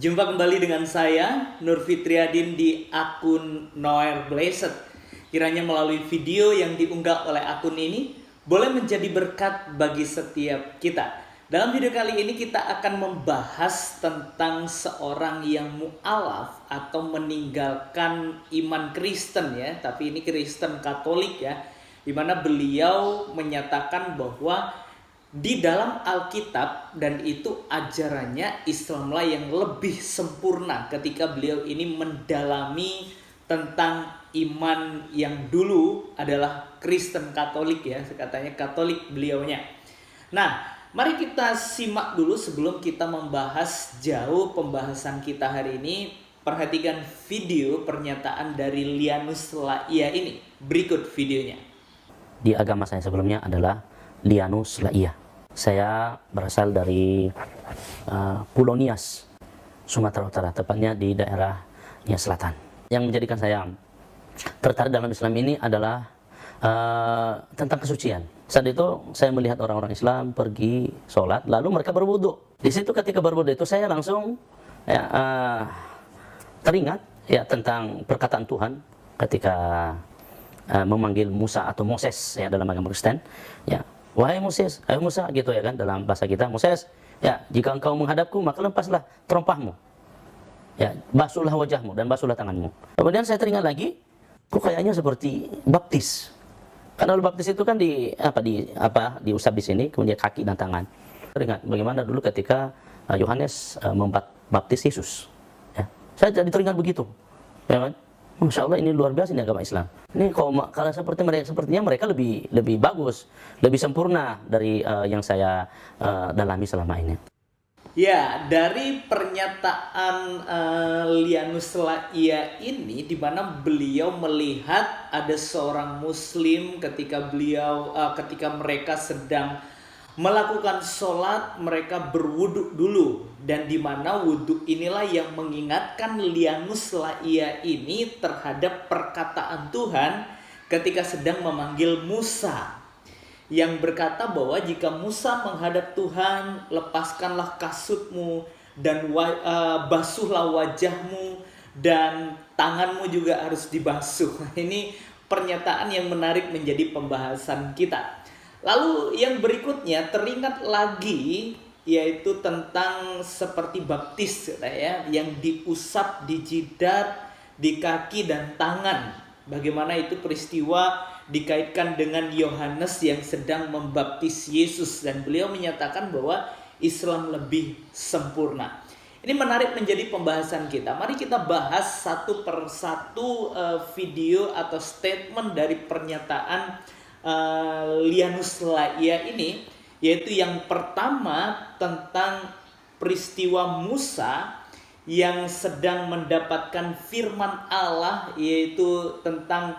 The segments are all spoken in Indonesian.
Jumpa kembali dengan saya, Nur Fitriadin di akun Noel Blessed. Kiranya melalui video yang diunggah oleh akun ini, boleh menjadi berkat bagi setiap kita. Dalam video kali ini kita akan membahas tentang seorang yang mu'alaf atau meninggalkan iman Kristen ya. Tapi ini Kristen Katolik ya. Di mana beliau menyatakan bahwa di dalam Alkitab dan itu ajarannya Islamlah yang lebih sempurna ketika beliau ini mendalami tentang iman yang dulu adalah Kristen Katolik ya, katanya Katolik beliaunya. Nah, mari kita simak dulu sebelum kita membahas jauh pembahasan kita hari ini. Perhatikan video pernyataan dari Lianus Laia ini. Berikut videonya. Di agama saya sebelumnya adalah Lianus Laia. Saya berasal dari Pulau Nias, Sumatera Utara, tepatnya di daerah Nias Selatan. Yang menjadikan saya tertarik dalam Islam ini adalah tentang kesucian. Saat itu saya melihat orang-orang Islam pergi sholat, lalu mereka berwudu. Di situ ketika berwudu itu saya langsung teringat ya tentang perkataan Tuhan ketika memanggil Musa atau Moses ya dalam agama Kristen. Ya, wahai Moses, ayo Musa gitu ya kan dalam bahasa kita. Moses, ya jika engkau menghadapku maka lepaslah terompahmu. Ya, basuhlah wajahmu dan basuhlah tanganmu. Kemudian saya teringat lagi, kok kayaknya seperti baptis. Karena baptis itu kan diusap di sini, kemudian kaki dan tangan. Teringat bagaimana dulu ketika Yohanes membaptis Yesus. Ya, saya jadi teringat begitu. Ya kan? Masya Allah, ini luar biasa ini agama Islam. Ini kalau sepertinya mereka lebih bagus, lebih sempurna dari yang saya dalami selama ini. Ya, dari pernyataan Lianus Laia ini, di mana beliau melihat ada seorang Muslim ketika mereka sedang melakukan sholat, mereka berwudhu dulu, dan di mana wudhu inilah yang mengingatkan Lianus Laia ini terhadap perkataan Tuhan ketika sedang memanggil Musa, yang berkata bahwa jika Musa menghadap Tuhan, lepaskanlah kasutmu dan basuhlah wajahmu dan tanganmu juga harus dibasuh. Ini pernyataan yang menarik menjadi pembahasan kita. Lalu yang berikutnya teringat lagi yaitu tentang seperti baptis ya, yang diusap di jidat, di kaki dan tangan. Bagaimana itu peristiwa dikaitkan dengan Yohanes yang sedang membaptis Yesus, dan beliau menyatakan bahwa Islam lebih sempurna. Ini menarik menjadi pembahasan kita. Mari kita bahas satu persatu video atau statement dari pernyataan Lianus Laia ini, yaitu yang pertama tentang peristiwa Musa yang sedang mendapatkan firman Allah, yaitu tentang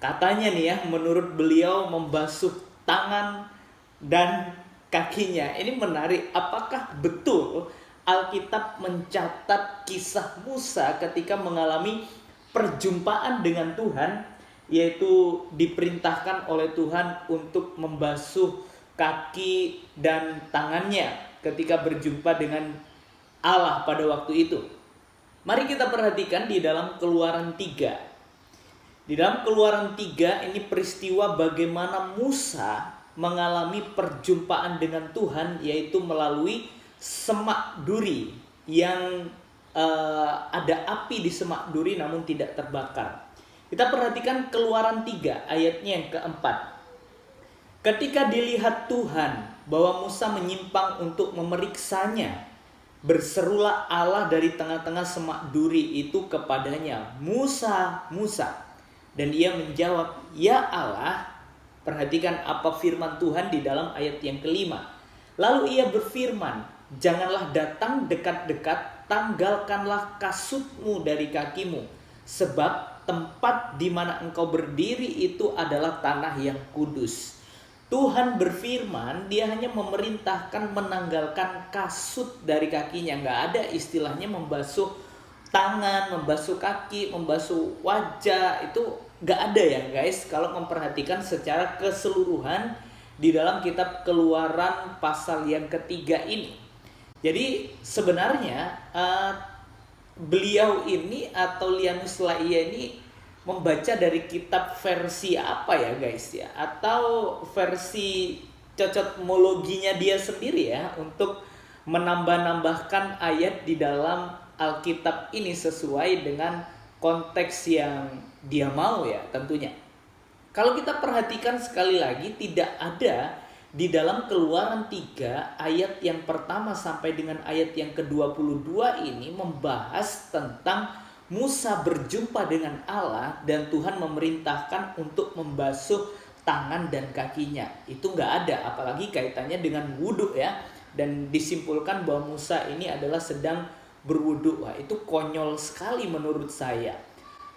katanya nih ya, menurut beliau membasuh tangan dan kakinya. Ini menarik, apakah betul Alkitab mencatat kisah Musa ketika mengalami perjumpaan dengan Tuhan, yaitu diperintahkan oleh Tuhan untuk membasuh kaki dan tangannya ketika berjumpa dengan Allah pada waktu itu. Mari kita perhatikan di dalam Keluaran 3. Di dalam Keluaran 3 ini peristiwa bagaimana Musa mengalami perjumpaan dengan Tuhan, yaitu melalui semak duri yang ada api di semak duri namun tidak terbakar. Kita perhatikan Keluaran 3 ayatnya yang keempat. Ketika dilihat Tuhan bahwa Musa menyimpang untuk memeriksanya, berserulah Allah dari tengah-tengah semak duri itu kepadanya, Musa, Musa. Dan ia menjawab, ya Allah. Perhatikan apa firman Tuhan di dalam ayat yang kelima. Lalu ia berfirman, janganlah datang dekat-dekat, tanggalkanlah kasutmu dari kakimu, sebab tempat di mana engkau berdiri itu adalah tanah yang kudus. Tuhan berfirman, dia hanya memerintahkan menanggalkan kasut dari kakinya. Nggak ada istilahnya membasuh tangan, membasuh kaki, membasuh wajah. Itu nggak ada ya guys, kalau memperhatikan secara keseluruhan di dalam kitab Keluaran pasal yang ketiga ini. Jadi sebenarnya beliau ini atau Lianus Laia ini membaca dari kitab versi apa ya guys ya, atau versi cocokmologinya dia sendiri ya, untuk menambah-nambahkan ayat di dalam Alkitab ini sesuai dengan konteks yang dia mau ya tentunya. Kalau kita perhatikan sekali lagi, tidak ada di dalam Keluaran 3 ayat yang pertama sampai dengan ayat yang ke-22 ini membahas tentang Musa berjumpa dengan Allah dan Tuhan memerintahkan untuk membasuh tangan dan kakinya. Itu nggak ada, apalagi kaitannya dengan wudhu ya. Dan disimpulkan bahwa Musa ini adalah sedang berwudhu. Wah, itu konyol sekali menurut saya.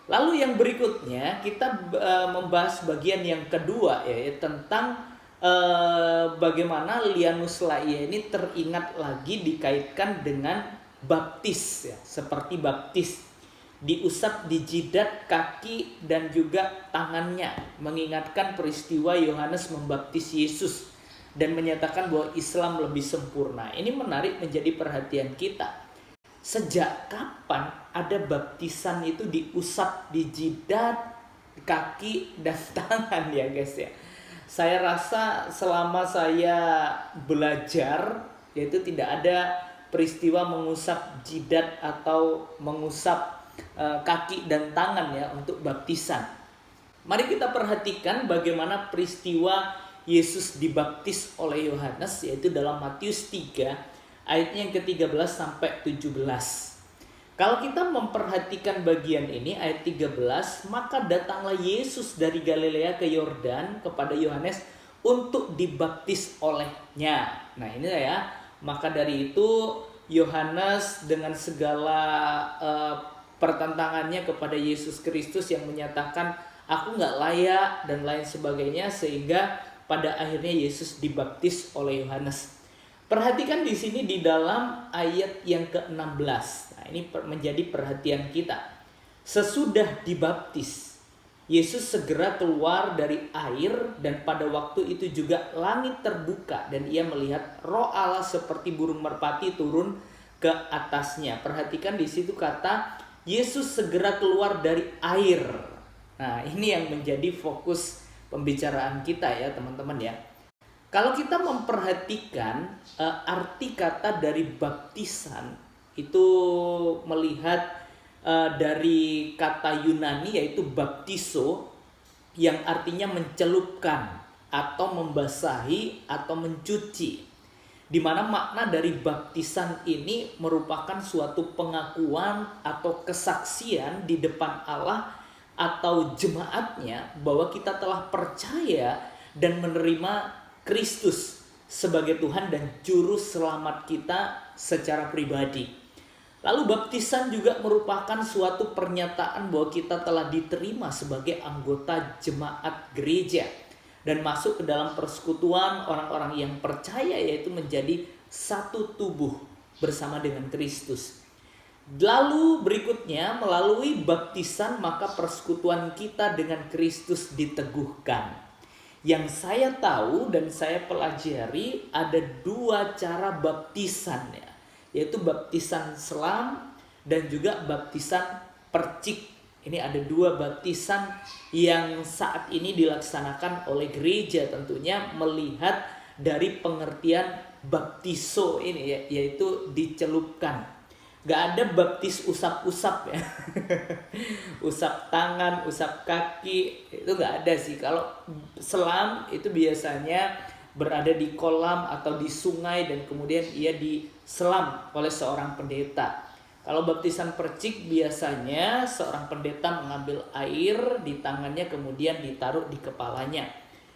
Lalu yang berikutnya kita membahas bagian yang kedua ya, tentang bagaimana Lianus Laia ini teringat lagi dikaitkan dengan baptis ya, seperti baptis diusap di jidat, kaki dan juga tangannya, mengingatkan peristiwa Yohanes membaptis Yesus dan menyatakan bahwa Islam lebih sempurna. Ini menarik menjadi perhatian kita. Sejak kapan ada baptisan itu diusap di jidat, kaki, dan tangan ya guys ya? Saya rasa selama saya belajar, yaitu tidak ada peristiwa mengusap jidat atau mengusap kaki dan tangan ya untuk baptisan. Mari kita perhatikan bagaimana peristiwa Yesus dibaptis oleh Yohanes, yaitu dalam Matius 3 ayatnya yang ke-13 sampai 17. Kalau kita memperhatikan bagian ini ayat 13, maka datanglah Yesus dari Galilea ke Yordan kepada Yohanes untuk dibaptis olehnya. Nah, ini ya. Maka dari itu Yohanes dengan segala pertentangannya kepada Yesus Kristus yang menyatakan aku nggak layak dan lain sebagainya, sehingga pada akhirnya Yesus dibaptis oleh Yohanes. Perhatikan di sini di dalam ayat yang ke-16. Nah, ini menjadi perhatian kita. Sesudah dibaptis, Yesus segera keluar dari air dan pada waktu itu juga langit terbuka dan ia melihat Roh Allah seperti burung merpati turun ke atasnya. Perhatikan di situ kata Yesus segera keluar dari air. Nah, ini yang menjadi fokus pembicaraan kita ya teman-teman ya. Kalau kita memperhatikan arti kata dari baptisan itu melihat dari kata Yunani yaitu baptiso yang artinya mencelupkan atau membasahi atau mencuci. Di mana makna dari baptisan ini merupakan suatu pengakuan atau kesaksian di depan Allah atau jemaatnya bahwa kita telah percaya dan menerima Kristus sebagai Tuhan dan Juru Selamat kita secara pribadi. Lalu baptisan juga merupakan suatu pernyataan bahwa kita telah diterima sebagai anggota jemaat gereja dan masuk ke dalam persekutuan orang-orang yang percaya, yaitu menjadi satu tubuh bersama dengan Kristus. Lalu berikutnya melalui baptisan maka persekutuan kita dengan Kristus diteguhkan. Yang saya tahu dan saya pelajari ada dua cara baptisan ya, yaitu baptisan selam dan juga baptisan percik. Ini ada dua baptisan yang saat ini dilaksanakan oleh gereja, tentunya melihat dari pengertian baptiso ini ya, yaitu dicelupkan. Gak ada baptis usap-usap ya. Usap tangan, usap kaki, itu gak ada sih. Kalau selam itu biasanya berada di kolam atau di sungai dan kemudian ia diselam oleh seorang pendeta. Kalau baptisan percik biasanya seorang pendeta mengambil air di tangannya kemudian ditaruh di kepalanya.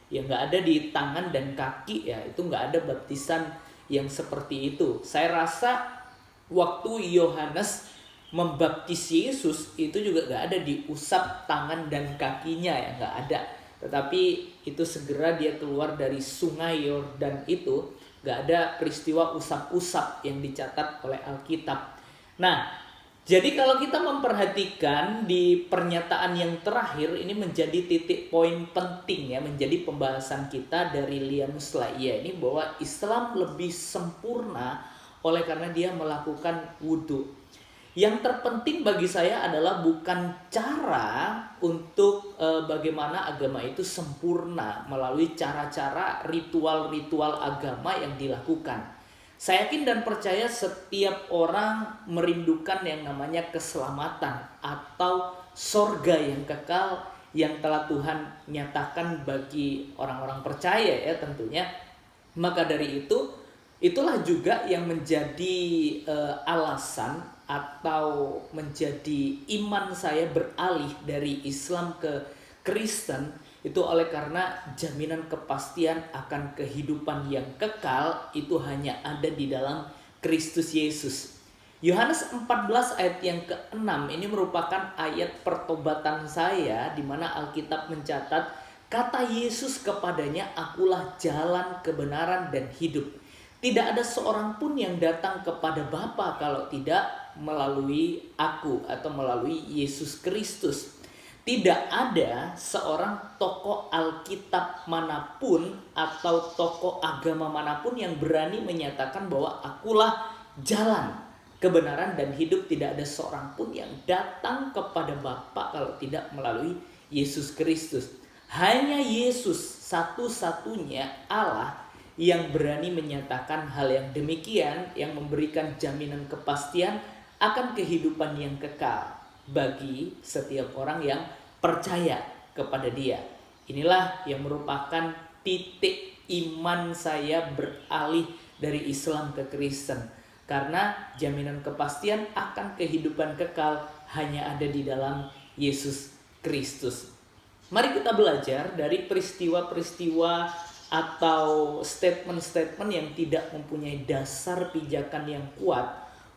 Ya gak ada di tangan dan kaki ya, itu gak ada baptisan yang seperti itu. Saya rasa waktu Yohanes membaptis Yesus itu juga gak ada diusap tangan dan kakinya ya, gak ada. Tetapi itu segera dia keluar dari sungai Yordan itu, gak ada peristiwa usap-usap yang dicatat oleh Alkitab. Nah, jadi kalau kita memperhatikan di pernyataan yang terakhir ini menjadi titik poin penting ya, menjadi pembahasan kita dari Lianus Laia ini, bahwa Islam lebih sempurna oleh karena dia melakukan wudhu. Yang terpenting bagi saya adalah bukan cara untuk bagaimana agama itu sempurna melalui cara-cara ritual-ritual agama yang dilakukan. Saya yakin dan percaya setiap orang merindukan yang namanya keselamatan atau sorga yang kekal yang telah Tuhan nyatakan bagi orang-orang percaya ya tentunya. Maka dari itu, itulah juga yang menjadi alasan atau menjadi iman saya beralih dari Islam ke Kristen, itu oleh karena jaminan kepastian akan kehidupan yang kekal itu hanya ada di dalam Kristus Yesus. Yohanes 14 ayat yang ke-6 ini merupakan ayat pertobatan saya, di mana Alkitab mencatat, kata Yesus kepadanya, akulah jalan, kebenaran, dan hidup. Tidak ada seorang pun yang datang kepada Bapa kalau tidak melalui aku atau melalui Yesus Kristus. Tidak ada seorang tokoh Alkitab manapun atau tokoh agama manapun yang berani menyatakan bahwa akulah jalan, kebenaran, dan hidup. Tidak ada seorang pun yang datang kepada Bapa kalau tidak melalui Yesus Kristus. Hanya Yesus satu-satunya Allah yang berani menyatakan hal yang demikian, yang memberikan jaminan kepastian akan kehidupan yang kekal bagi setiap orang yang percaya kepada Dia. Inilah yang merupakan titik iman saya beralih dari Islam ke Kristen, karena jaminan kepastian akan kehidupan kekal hanya ada di dalam Yesus Kristus. Mari kita belajar dari peristiwa-peristiwa atau statement-statement yang tidak mempunyai dasar pijakan yang kuat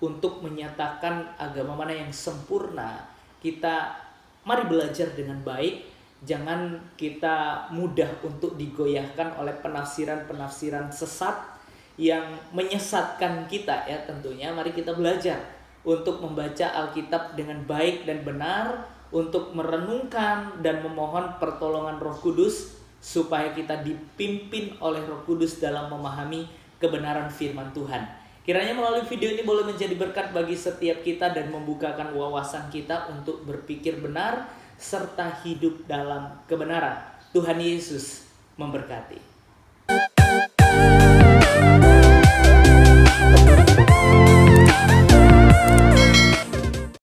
untuk menyatakan agama mana yang sempurna. Kita mari belajar dengan baik, jangan kita mudah untuk digoyahkan oleh penafsiran-penafsiran sesat yang menyesatkan kita ya tentunya. Mari kita belajar untuk membaca Alkitab dengan baik dan benar, untuk merenungkan dan memohon pertolongan Roh Kudus supaya kita dipimpin oleh Roh Kudus dalam memahami kebenaran firman Tuhan. Kiranya melalui video ini boleh menjadi berkat bagi setiap kita dan membukakan wawasan kita untuk berpikir benar serta hidup dalam kebenaran. Tuhan Yesus memberkati.